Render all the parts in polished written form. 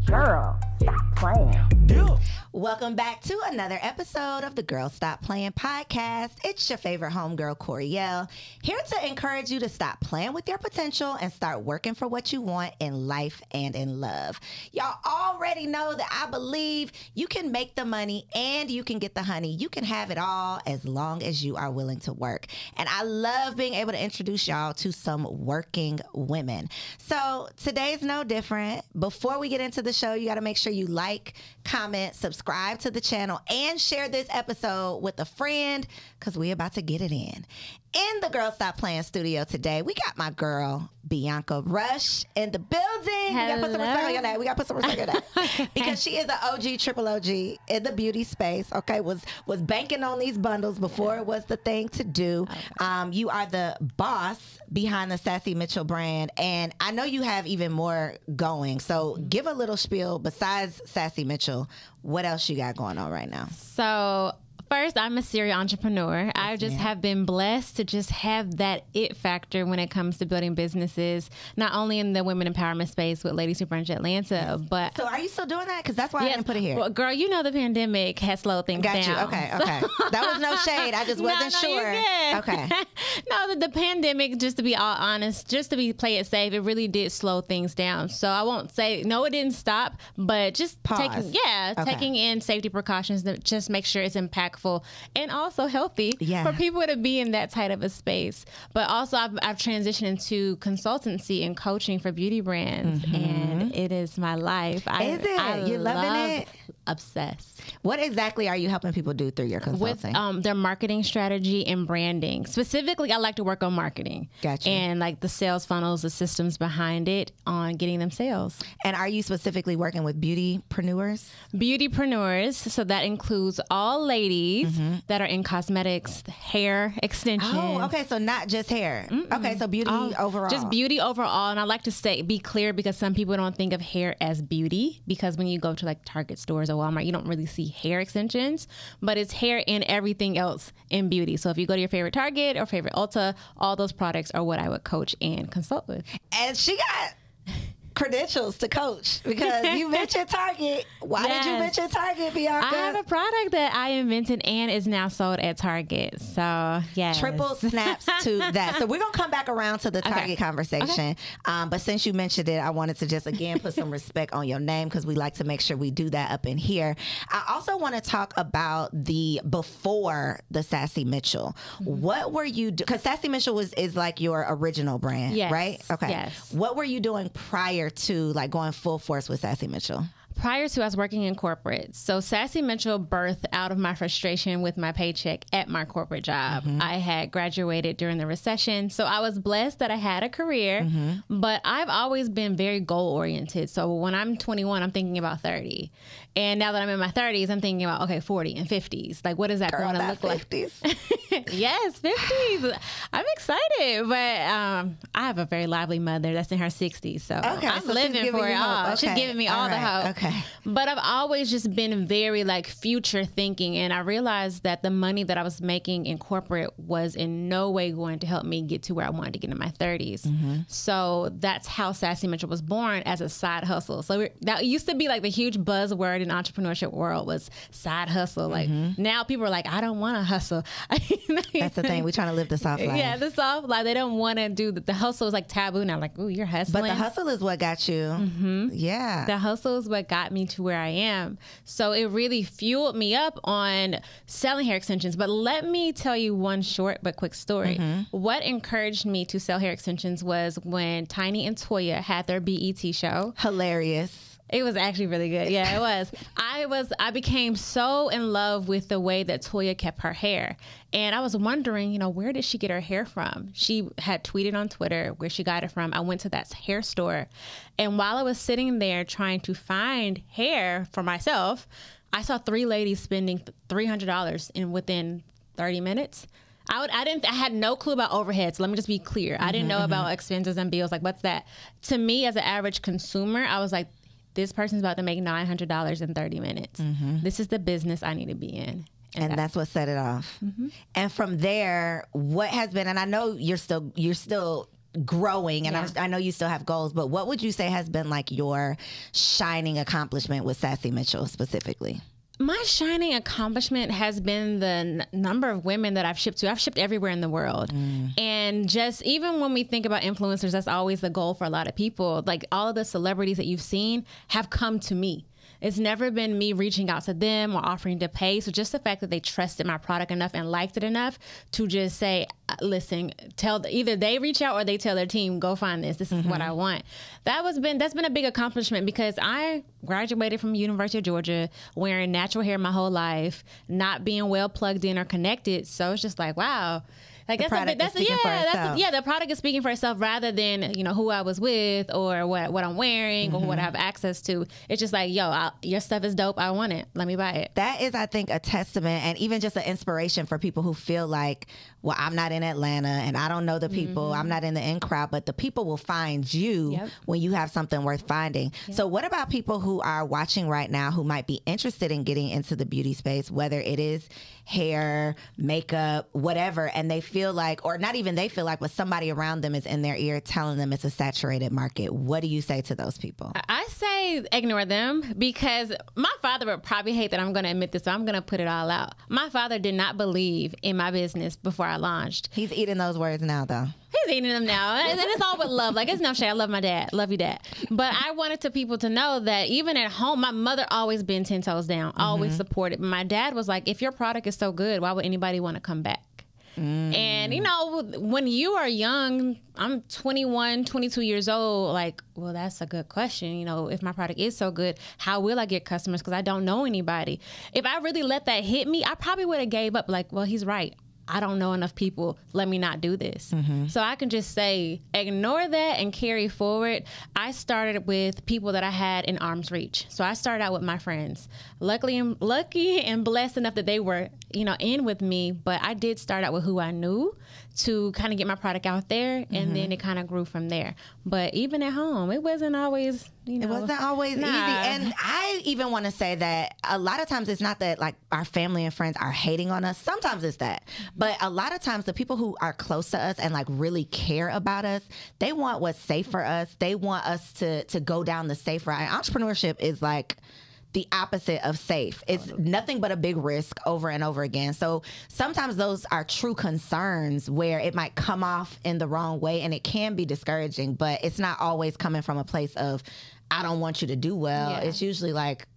Girl, stop playing. Welcome back to another episode of the Girl Stop Playing podcast. It's your favorite homegirl, Koereyelle, here to encourage you to stop playing with your potential and start working for what you want in life and in love. Y'all already know that I believe you can make the money and you can get the honey. You can have it all as long as you are willing to work. And I love being able to introduce y'all to some working women. So today's no different. Before we get into the show, you got to make sure you like, comment, subscribe to the channel, and share this episode with a friend because we're about to get it in. In the Girl Stop Playing studio today, we got my girl, Bianca Rush, in the building. Hello. We got to put some respect on your name. We got to put some respect on that. Because she is an OG, triple OG in the beauty space, okay? Was banking on these bundles before it was the thing to do. Okay. You are the boss behind the Sassy Mitchell brand, and I know you have even more going. So give a little spiel besides Sassy Mitchell. What else you got going on right now? So first, I'm a serial entrepreneur. I just have been blessed to just have that it factor when it comes to building businesses, not only in the women empowerment space with Ladies Who Brunch Atlanta, but... So are you still doing that? Because that's why I didn't put it here. Well, girl, you know the pandemic has slowed things down. Got you. Okay. That was no shade. I just wasn't sure. Okay. No, the pandemic, just to be all honest, just to play it safe, it really did slow things down. So I won't say, no, it didn't stop, but just taking in safety precautions to just make sure it's impactful and also healthy for people to be in that tight of a space. But also I've transitioned into consultancy and coaching for beauty brands, and it is my life. You're loving it? Obsessed. What exactly are you helping people do through your consulting? With their marketing strategy and branding. Specifically, I like to work on marketing. Gotcha. And like the sales funnels, the systems behind it on getting them sales. And are you specifically working with beautypreneurs? Beautypreneurs. So that includes all ladies that are in cosmetics, hair extensions. Oh, okay. So not just hair. Okay. So beauty overall. Just beauty overall. And I like to be clear because some people don't think of hair as beauty, because when you go to like Target stores or Walmart, you don't really see hair extensions, but it's hair and everything else in beauty. So if you go to your favorite Target or favorite Ulta, all those products are what I would coach and consult with. And she got credentials to coach, because you mentioned Target. Why did you mention Target, Bianca? I have a product that I invented and is now sold at Target. So, yes. Triple snaps to that. So we're going to come back around to the Target conversation. Okay. But since you mentioned it, I wanted to just, again, put some respect on your name, because we like to make sure we do that up in here. I also want to talk about the before the Sassy Mitchell. What were you doing? Because Sassy Mitchell is like your original brand, right? Okay. Yes. What were you doing prior to like going full force with Sassy Mitchell? Prior to, I was working in corporate. So Sassy Mitchell birthed out of my frustration with my paycheck at my corporate job. I had graduated during the recession, so I was blessed that I had a career, but I've always been very goal-oriented. So when I'm 21, I'm thinking about 30. And now that I'm in my 30s, I'm thinking about, okay, 40 and 50s. Like, what is that going to look 50s. like? Yes, 50s. I'm excited, but I have a very lively mother that's in her 60s, so I'm living for it all. Okay. She's giving me all the hope. Okay. But I've always just been very like future thinking, and I realized that the money that I was making in corporate was in no way going to help me get to where I wanted to get in my 30s. So that's how Sassy Mitchell was born, as a side hustle. So that used to be like the huge buzzword in the entrepreneurship world, was side hustle. Like now people are like, I don't want to hustle. That's the thing. We're trying to live the soft life. Yeah, the soft life. They don't want to do the hustle is like taboo now. Like, ooh, you're hustling. But the hustle is what got you. Yeah. The hustle is what got me to where I am. So it really fueled me up on selling hair extensions. But let me tell you one short but quick story. What encouraged me to sell hair extensions was when Tiny and Toya had their BET show. Hilarious. It was actually really good. Yeah, it was. I became so in love with the way that Toya kept her hair. And I was wondering, where did she get her hair from? She had tweeted on Twitter where she got it from. I went to that hair store. And while I was sitting there trying to find hair for myself, I saw 3 ladies spending $300 within 30 minutes. I had no clue about overhead. So let me just be clear. I didn't know about expenses and bills. Like, what's that? To me, as an average consumer, I was like, this person's about to make $900 in 30 minutes. This is the business I need to be in. And that's what set it off. And from there, what has been, and I know you're still growing, and Yeah. I know you still have goals, but what would you say has been like your shining accomplishment with Sassy Mitchell specifically? My shining accomplishment has been the number of women that I've shipped to. I've shipped everywhere in the world. And just even when we think about influencers, that's always the goal for a lot of people. Like all of the celebrities that you've seen have come to me. It's never been me reaching out to them or offering to pay. So just the fact that they trusted my product enough and liked it enough to just say, listen, either they reach out or they tell their team, go find this. This is what I want. That's been a big accomplishment because I graduated from University of Georgia wearing natural hair my whole life, not being well plugged in or connected. So it's just like, wow. Like the product is speaking for itself. The product is speaking for itself rather than, who I was with or what I'm wearing or what I have access to. It's just like, your stuff is dope. I want it. Let me buy it. That is, I think, a testament and even just an inspiration for people who feel like, well, I'm not in Atlanta and I don't know the people. I'm not in the in crowd, but the people will find you when you have something worth finding. So what about people who are watching right now who might be interested in getting into the beauty space, whether it is hair, makeup, whatever, and they feel like, or not even they feel like, but somebody around them is in their ear telling them it's a saturated market? What do you say to those people? I say ignore them because my father would probably hate that I'm going to admit this, so I'm going to put it all out. My father did not believe in my business before I launched. He's eating those words now, though. He's eating them now. And it's all with love. Like, it's no shade. I love my dad. Love you, Dad. But I wanted people to know that even at home, my mother always been 10 toes down, always supported. But my dad was like, if your product is so good, why would anybody want to come back? And, when you are young, I'm 21, 22 years old, like, well, that's a good question. If my product is so good, how will I get customers? Because I don't know anybody. If I really let that hit me, I probably would have gave up. Like, well, he's right. I don't know enough people. Let me not do this. So I can just say, ignore that and carry forward. I started with people that I had in arm's reach. So I started out with my friends. Lucky and blessed enough that they were, in with me. But I did start out with who I knew to kind of get my product out there. And then it kind of grew from there. But even at home, it wasn't always, It wasn't always easy. And I even want to say that a lot of times it's not that like our family and friends are hating on us. Sometimes it's that. But a lot of times the people who are close to us and like really care about us, they want what's safe for us. They want us to go down the safe route. And entrepreneurship is like the opposite of safe. It's nothing but a big risk over and over again. So sometimes those are true concerns where it might come off in the wrong way and it can be discouraging, but it's not always coming from a place of, I don't want you to do well. Yeah. It's usually like,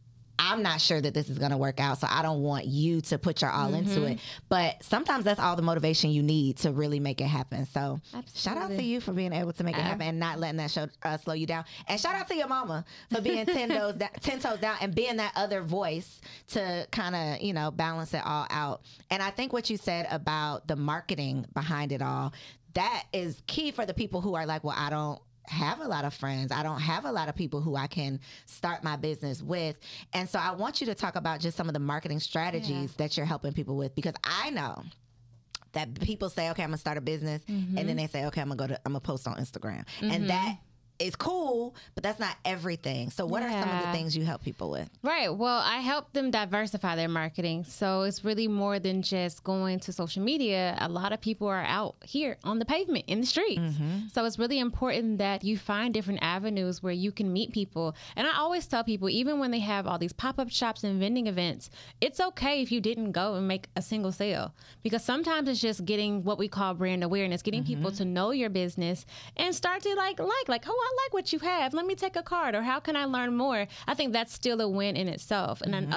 I'm not sure that this is going to work out, so I don't want you to put your all into it. But sometimes that's all the motivation you need to really make it happen. So shout out to you for being able to make it happen and not letting that slow you down. And shout out to your mama for being 10 toes down and being that other voice to kind of, balance it all out. And I think what you said about the marketing behind it all, that is key for the people who are like, well, I don't have a lot of friends. I don't have a lot of people who I can start my business with. And so I want you to talk about just some of the marketing strategies that you're helping people with, because I know that people say, okay, I'm gonna start a business. And then they say, okay, I'm gonna post on Instagram. And that is cool, but that's not everything. So what are some of the things you help people with? Right. Well, I help them diversify their marketing. So it's really more than just going to social media. A lot of people are out here on the pavement, in the streets. So it's really important that you find different avenues where you can meet people. And I always tell people, even when they have all these pop-up shops and vending events, it's okay if you didn't go and make a single sale, because sometimes it's just getting what we call brand awareness, getting people to know your business and start to like, oh, I like what you have. Let me take a card, or how can I learn more? I think that's still a win in itself. And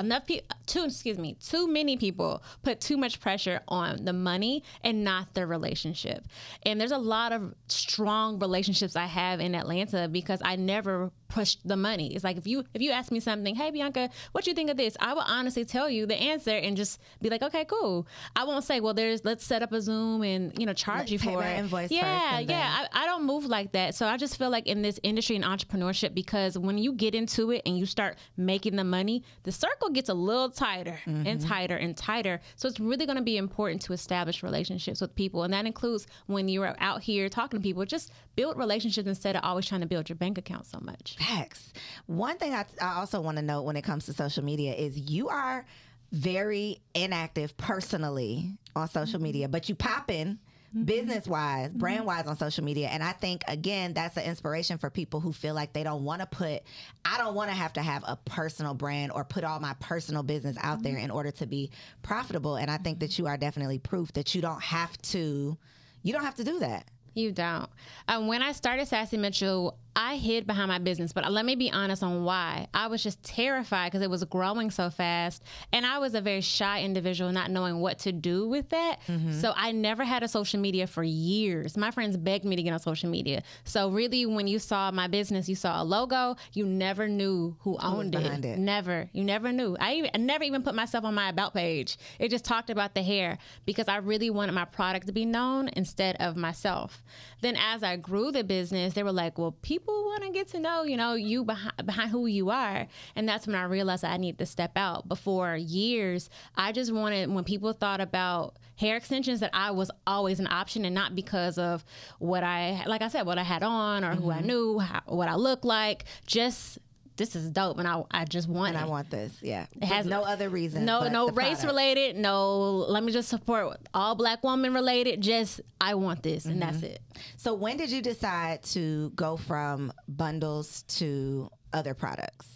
too many people put too much pressure on the money and not the relationship. And there's a lot of strong relationships I have in Atlanta because I never push the money. It's like if you ask me something, hey Bianca, what you think of this? I will honestly tell you the answer and just be like, okay, cool. I won't say, well, let's set up a Zoom and charge you for it. Invoice I don't move like that. So I just feel like in this industry and entrepreneurship, because when you get into it and you start making the money, the circle gets a little tighter and tighter and tighter. So it's really going to be important to establish relationships with people, and that includes when you're out here talking to people, just build relationships instead of always trying to build your bank account so much. Facts. One thing I also want to note when it comes to social media is you are very inactive personally on social media, but you pop in business-wise, brand-wise on social media. And I think, again, that's an inspiration for people who feel like they don't want to I don't want to have a personal brand or put all my personal business out there in order to be profitable. And I think that you are definitely proof that you don't have to do that. You don't. When I started Sassy Mitchell, I hid behind my business, but let me be honest on why. I was just terrified because it was growing so fast, and I was a very shy individual, not knowing what to do with that. So I never had a social media for years. My friends begged me to get on social media. So really, when you saw my business, you saw a logo, you never knew who owned it. Never. You never knew. I never even put myself on my about page. It just talked about the hair because I really wanted my product to be known instead of myself. Then as I grew the business, they were like, well, people want to get to know, you behind who you are. And that's when I realized I need to step out. But for years, I just wanted, when people thought about hair extensions, that I was always an option, and not because of what I had on or who I knew, what I looked like. Just, this is dope, and I just want it. And I want this, yeah. It has no other reason. No race related. No, let me just support all Black woman related. Just, I want this, and that's it. So when did you decide to go from bundles to other products?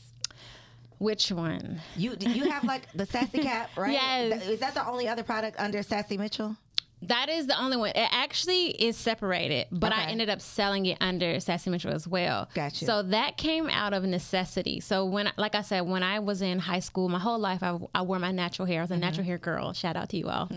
Which one? You have like the Sassy Cap, right? Yes. Is that the only other product under Sassy Mitchell? That is the only one. It actually is separated, but I ended up selling it under Sassy Mitchell as well. Gotcha. So that came out of necessity. So when I was in high school, my whole life I wore my natural hair. I was a natural hair girl. Shout out to you all.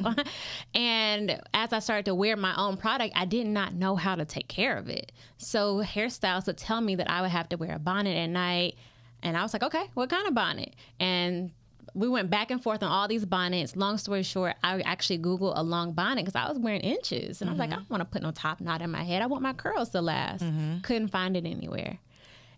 And as I started to wear my own product, I did not know how to take care of it. So hairstylists would tell me that I would have to wear a bonnet at night. And I was like, okay, what kind of bonnet? And we went back and forth on all these bonnets. Long story short, I actually Googled a long bonnet because I was wearing inches. And I was like, I don't want to put no top knot in my head. I want my curls to last. Couldn't find it anywhere.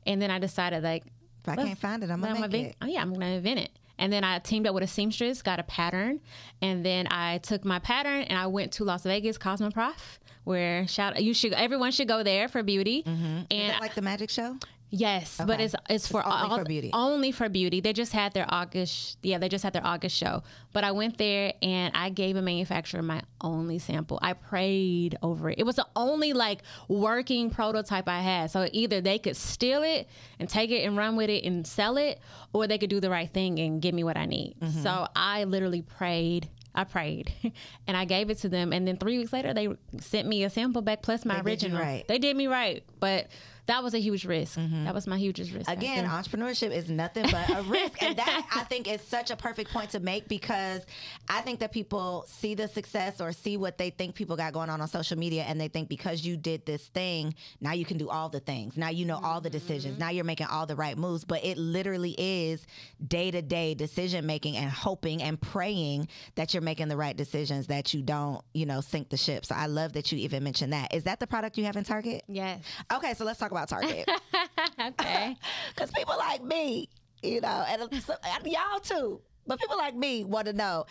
And then I decided, like, if I can't find it, I'm going to make it. Oh, yeah, I'm going to invent it. And then I teamed up with a seamstress, got a pattern. And then I took my pattern and I went to Las Vegas Cosmoprof, where everyone should go there for beauty. And is that like the magic show? Yes, okay. But it's for for beauty. Only for beauty. They just had their August show. But I went there and I gave a manufacturer my only sample. I prayed over it. It was the only like working prototype I had. So either they could steal it and take it and run with it and sell it, or they could do the right thing and give me what I need. So I literally prayed. And I gave it to them. And then 3 weeks later, they sent me a sample back plus my original. They did me right. But that was a huge risk. That was my hugest risk. Again, entrepreneurship is nothing but a risk. And that, I think, is such a perfect point to make, because I think that people see the success or see what they think people got going on social media, and they think because you did this thing, now you can do all the things. Now you know all the decisions. Now you're making all the right moves. But it literally is day-to-day decision making and hoping and praying that you're making the right decisions, that you don't, sink the ship. So I love that you even mentioned that. Is that the product you have in Target? Yes. Okay, so let's talk about Target. Okay. Because people like me, and y'all too, but people like me want to know,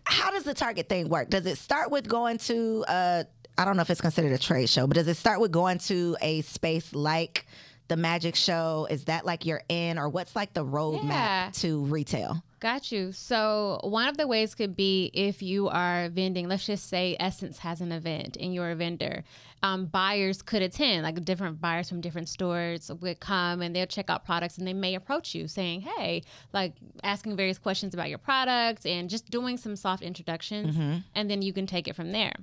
how does the Target thing work? Does it start with going to, I don't know if it's considered a trade show, but does it start with going to a space like the Magic Show? Is that like you're in, or what's like the roadmap to retail? Got you. So one of the ways could be if you are vending, let's just say Essence has an event and you're a vendor. Buyers could attend, like different buyers from different stores would come and they'll check out products, and they may approach you saying, hey, like asking various questions about your products and just doing some soft introductions. And then you can take it from there.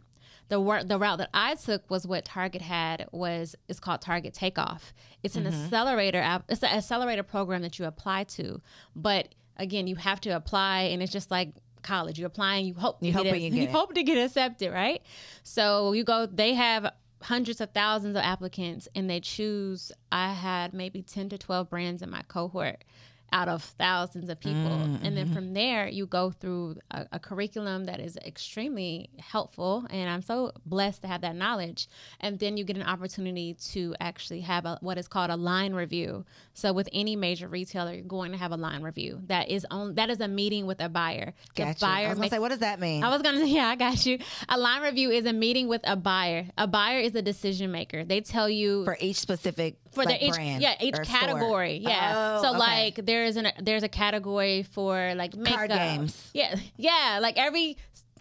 The route that I took was what Target had it's called Target Takeoff. It's an accelerator. It's an accelerator program that you apply to, but again, you have to apply, and it's just like college. You apply and you hope to get accepted, right? So you go. They have hundreds of thousands of applicants, and they choose. I had maybe 10 to 12 brands in my cohort out of thousands of people. And then from there, you go through a curriculum that is extremely helpful. And I'm so blessed to have that knowledge. And then you get an opportunity to actually have what is called a line review. So with any major retailer, you're going to have a line review. That is a meeting with a buyer. Gotcha. I was going to say, what does that mean? I got you. A line review is a meeting with a buyer. A buyer is a decision maker. They tell you for each specific brand. Each category. Store. Yeah. So like there's a category for like makeup. Card games. Yeah. Like every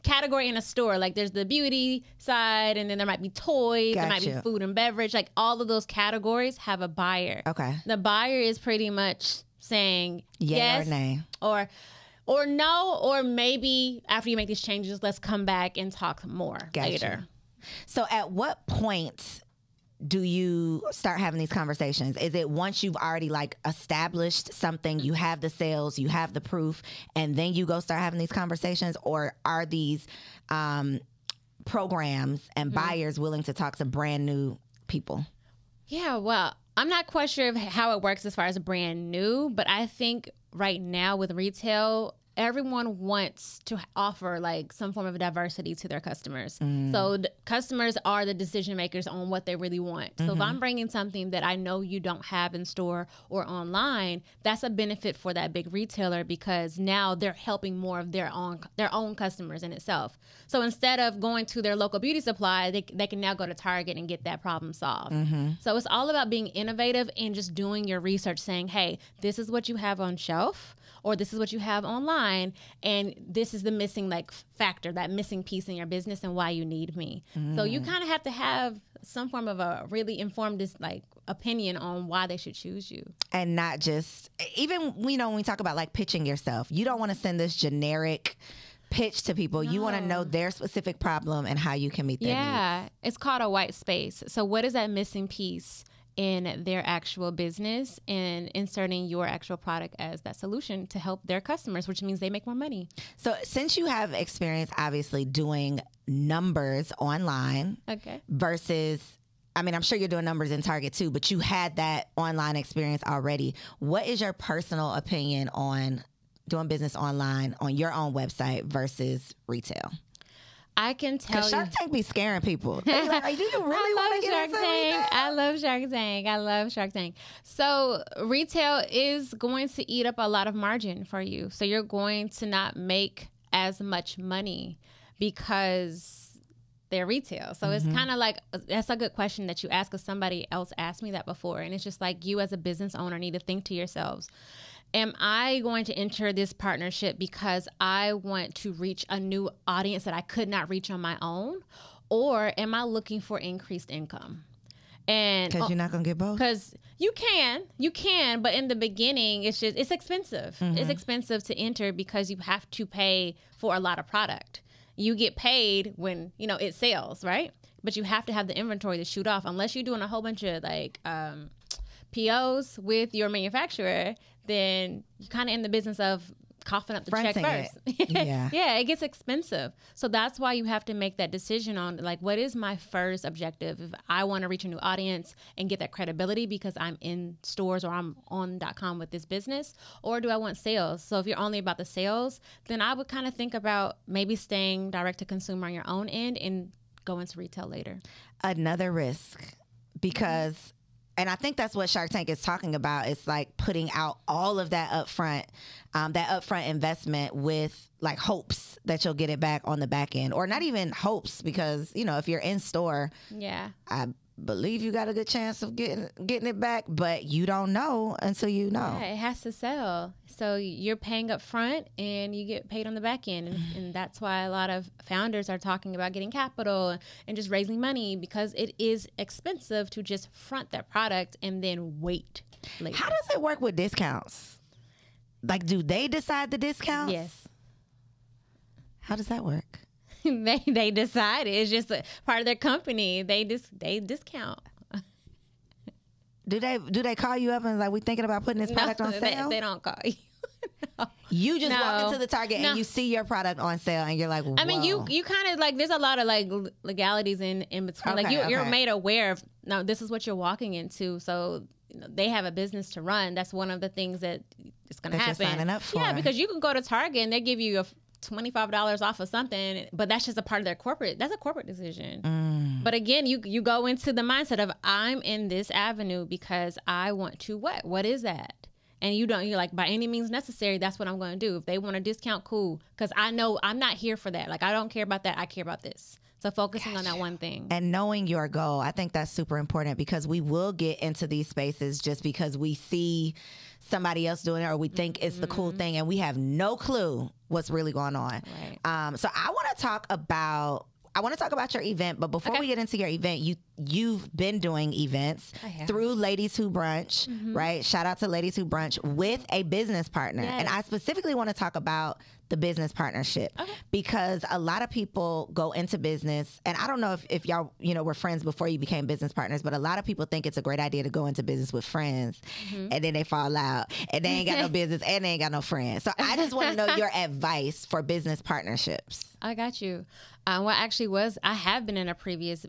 category in a store. Like there's the beauty side, and then there might be toys, there might be food and beverage. Like all of those categories have a buyer. Okay. The buyer is pretty much saying yes or nay. Or no, or maybe after you make these changes, let's come back and talk more later. So at what point do you start having these conversations? Is it once you've already like established something, you have the sales, you have the proof, and then you go start having these conversations? Or are these programs and buyers willing to talk to brand new people? Yeah, well, I'm not quite sure of how it works as far as brand new, but I think right now with retail, everyone wants to offer like some form of diversity to their customers. So customers are the decision makers on what they really want. So if I'm bringing something that I know you don't have in store or online, that's a benefit for that big retailer because now they're helping more of their own customers in itself. So instead of going to their local beauty supply, they can now go to Target and get that problem solved. So it's all about being innovative and just doing your research, saying, hey, this is what you have on shelf, or this is what you have online, and this is the missing like factor, that missing piece in your business and why you need me. So you kind of have to have some form of a really informed like opinion on why they should choose you. And not just, even, when we talk about like pitching yourself, you don't want to send this generic pitch to people. No. You want to know their specific problem and how you can meet their needs. Yeah, it's called a white space. So what is that missing piece in their actual business, and inserting your actual product as that solution to help their customers, which means they make more money. So since you have experience, obviously, doing numbers online versus, I mean, I'm sure you're doing numbers in Target too, but you had that online experience already. What is your personal opinion on doing business online on your own website versus retail? I can tell you. Shark Tank be scaring people. They be like, do you really want to get into retail? I love Shark Tank. I love Shark Tank. So retail is going to eat up a lot of margin for you. So you're going to not make as much money because they're retail. So it's kind of like, that's a good question that you ask, because somebody else asked me that before. And it's just like, you as a business owner need to think to yourselves, am I going to enter this partnership because I want to reach a new audience that I could not reach on my own? Or am I looking for increased income? And because you're not going to get both? Because you can, but in the beginning, it's expensive. It's expensive to enter because you have to pay for a lot of product. You get paid when, it sells, right? But you have to have the inventory to shoot off. Unless you're doing a whole bunch of like POs with your manufacturer, then you're kind of in the business of coughing up the check first. Yeah, it gets expensive. So that's why you have to make that decision on like, what is my first objective? If I want to reach a new audience and get that credibility because I'm in stores or I'm on .com with this business, or do I want sales? So if you're only about the sales, then I would kind of think about maybe staying direct to consumer on your own end and go into retail later. Another risk, because and I think that's what Shark Tank is talking about. It's like putting out all of that upfront investment with like hopes that you'll get it back on the back end, or not even hopes, because if you're in store, I believe you got a good chance of getting it back, but you don't know until you know. Yeah, it has to sell. So you're paying up front and you get paid on the back end. And that's why a lot of founders are talking about getting capital and just raising money, because it is expensive to just front that product and then wait later. How does it work with discounts? Like, do they decide the discounts? Yes. How does that work? They decide. It's just a part of their company. They discount. Do they call you up and like, we thinking about putting this product on sale? They don't call you. No. You just walk into the Target and you see your product on sale and you're like, whoa. I mean, you kind of like, there's a lot of like legalities in between. Like you're made aware of, no, this is what you're walking into. So they have a business to run. That's one of the things that is going to happen. You're signing up for. Yeah, because you can go to Target and they give you a $25 off of something, but that's just a part of their corporate. That's a corporate decision. But again, you go into the mindset of, I'm in this avenue because I want to what is that? And you're like, by any means necessary, that's what I'm going to do. If they want a discount, cool, because I know I'm not here for that. Like, I don't care about that. I care about this. So focusing on that one thing. And knowing your goal, I think that's super important, because we will get into these spaces just because we see somebody else doing it, or we think it's the cool thing, and we have no clue what's really going on. Right. So I want to talk about your event, but before we get into your event, you've been doing events through Ladies Who Brunch, right? Shout out to Ladies Who Brunch with a business partner. Yes. And I specifically want to talk about the business partnership, because a lot of people go into business, and I don't know if y'all, were friends before you became business partners, but a lot of people think it's a great idea to go into business with friends, and then they fall out, and they ain't got no business, and they ain't got no friends. So I just want to know your advice for business partnerships. I got you. I have been in a previous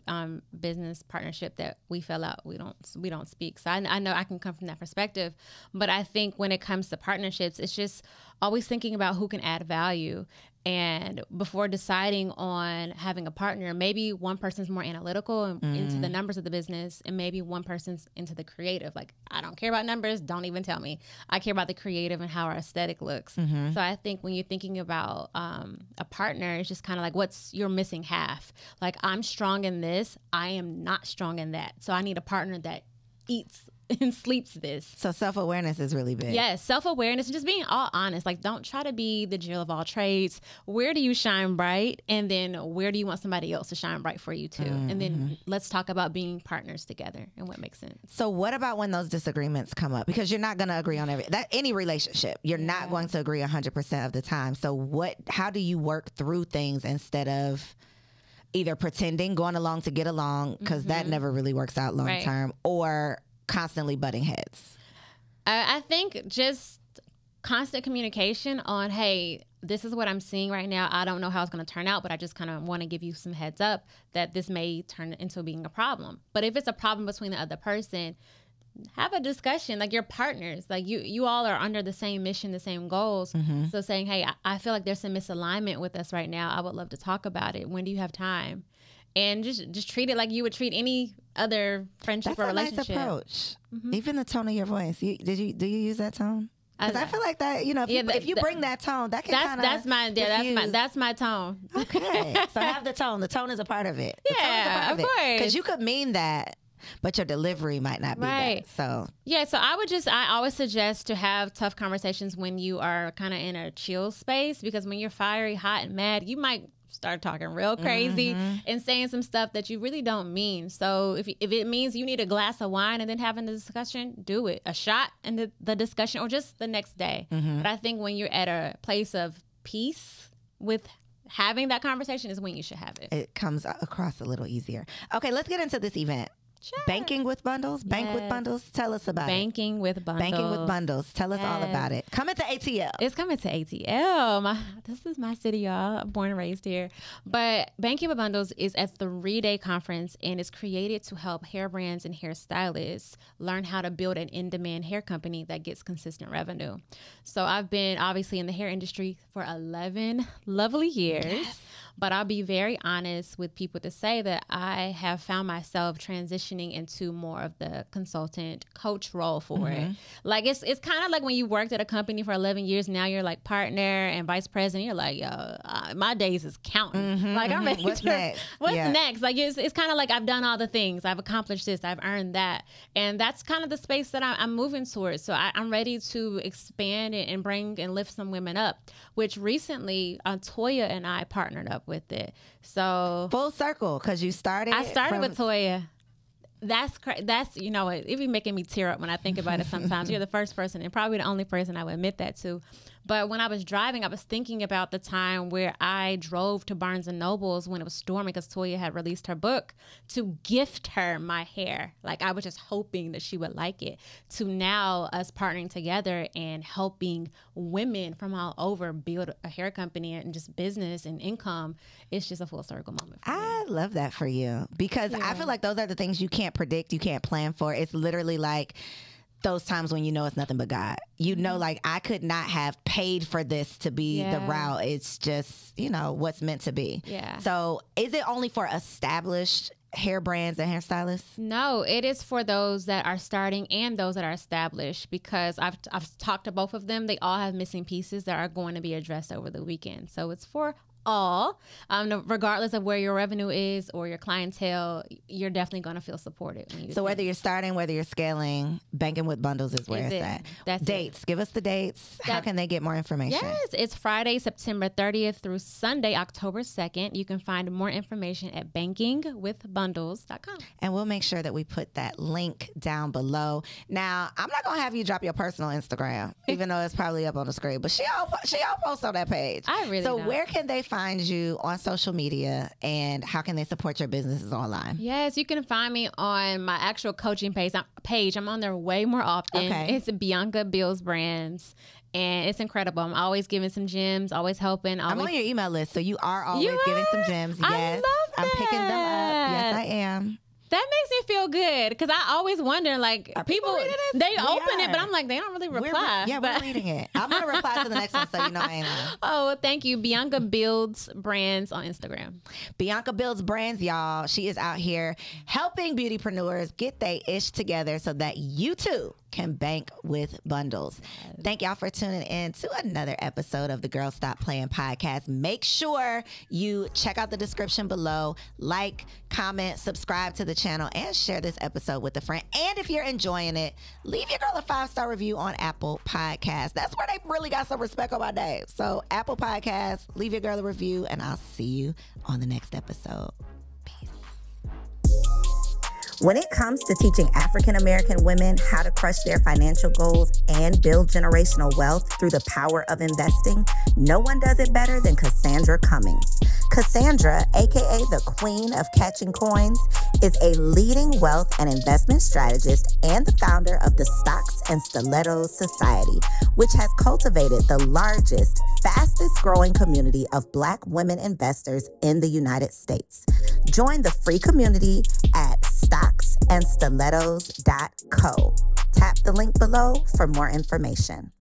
business partnership that we fell out. We don't speak. So I know I can come from that perspective. But I think when it comes to partnerships, it's just always thinking about who can add value. And before deciding on having a partner, maybe one person's more analytical and into the numbers of the business, and maybe one person's into the creative. Like, I don't care about numbers. Don't even tell me. I care about the creative and how our aesthetic looks. So I think when you're thinking about a partner, it's just kind of like, what's your missing half? Like, I'm strong in this. I am not strong in that. So I need a partner that eats and sleeps this. So self-awareness is really big. Yes, self-awareness and just being all honest. Like, don't try to be the Jill of all trades. Where do you shine bright? And then where do you want somebody else to shine bright for you too? And then let's talk about being partners together and what makes sense. So what about when those disagreements come up? Because you're not going to agree on any relationship. You're not going to agree 100% of the time. So how do you work through things instead of either pretending, going along to get along, because that never really works out long term, or constantly butting heads? I think just constant communication on, hey, this is what I'm seeing right now. I don't know how it's going to turn out, but I just kind of want to give you some heads up that this may turn into being a problem. But if it's a problem between the other person, have a discussion. Like, you're partners. Like, you all are under the same mission, the same goals. So saying, hey, I feel like there's some misalignment with us right now. I would love to talk about it. When do you have time? And just treat it like you would treat any other friendship or relationship. That's a nice approach. Even the tone of your voice. Do you use that tone? Because I feel like that, if you bring that tone, that can kind of that's my tone. Okay. So have the tone. The tone is a part of it. Yeah, of course. Because you could mean that, but your delivery might not be that. So so I always suggest to have tough conversations when you are kind of in a chill space, because when you're fiery, hot, and mad, you might start talking real crazy and saying some stuff that you really don't mean. So if it means you need a glass of wine and then having the discussion, do it. A shot and the discussion, or just the next day. But I think when you're at a place of peace with having that conversation is when you should have it. It comes across a little easier. Okay, let's get into this event. Sure. Banking with bundles? Bank with bundles? Tell us about Banking with bundles. Banking with bundles. Tell us all about it. Coming to ATL. It's coming to ATL. This is my city, y'all. I'm born and raised here. But Banking with Bundles is a 3-day conference, and it's created to help hair brands and hairstylists learn how to build an in-demand hair company that gets consistent revenue. So I've been obviously in the hair industry for 11 lovely years. Yes. But I'll be very honest with people to say that I have found myself transitioning into more of the consultant coach role for it. Like, it's kind of like when you worked at a company for 11 years, now you're like partner and vice president. You're like, yo, my days is counting. Like, I'm ready. What's next? What's next? Like, it's kind of like I've done all the things. I've accomplished this. I've earned that. And that's kind of the space that I'm moving towards. So I'm ready to expand and bring and lift some women up, which recently Toya and I partnered up with it. So full circle, because you started. I started with Toya. That's you know what, it be making me tear up when I think about it sometimes. You're the first person and probably the only person I would admit that to. But when I was driving, I was thinking about the time where I drove to Barnes & Noble's when it was storming, because Toya had released her book, to gift her my hair. Like, I was just hoping that she would like it, to now us partnering together and helping women from all over build a hair company and just business and income. It's just a full circle moment for me. I love that for you, because I feel like those are the things you can't predict, you can't plan for. It's literally like those times when you know it's nothing but God. You know, like, I could not have paid for this to be the route. It's just, what's meant to be. Yeah. So is it only for established hair brands and hairstylists? No, it is for those that are starting and those that are established, because I've talked to both of them. They all have missing pieces that are going to be addressed over the weekend. So it's for all. Regardless of where your revenue is or your clientele, you're definitely going to feel supported. So whether you're starting, whether you're scaling, banking with bundles is where it's at. That's dates. Give us the dates. How can they get more information? Yes, it's Friday, September 30th through Sunday, October 2nd. You can find more information at bankingwithbundles.com. And we'll make sure that we put that link down below. Now, I'm not going to have you drop your personal Instagram, even though it's probably up on the screen, but she all posts on that page. I really So don't. where can they find you on social media, and how can they support your businesses online? Yes, you can find me on my actual coaching page. I'm on there way more often. Okay. It's Bianca Bills Brands. And it's incredible. I'm always giving some gems, always helping. I'm on your email list, so you are always giving some gems. Yes, I love that. I'm picking them up. Yes, I am. That makes me feel good because I always wonder, like, people reading this? they We open it, are. but I'm like, they don't really reply. We're reading it. I'm going to reply to the next one, so you know I ain't lying. Oh, well, thank you. Bianca Builds Brands on Instagram. Bianca Builds Brands, y'all. She is out here helping beautypreneurs get their ish together so that you too can bank with bundles. Thank y'all for tuning in to another episode of the Girl Stop Playing podcast. Make sure you check out the description below, like, comment, subscribe to the channel, and share this episode with a friend. And if you're enjoying it, leave your girl a 5-star review on Apple Podcasts. That's where they really got some respect on my name. So Apple Podcasts, leave your girl a review, and I'll see you on the next episode. Peace. When it comes to teaching African American women how to crush their financial goals and build generational wealth through the power of investing, no one does it better than Cassandra Cummings. Cassandra, aka the Queen of Catching Coins, is a leading wealth and investment strategist and the founder of the Stocks and Stilettos Society, which has cultivated the largest, fastest growing community of Black women investors in the United States. Join the free community at stocksandstilettos.co. Tap the link below for more information.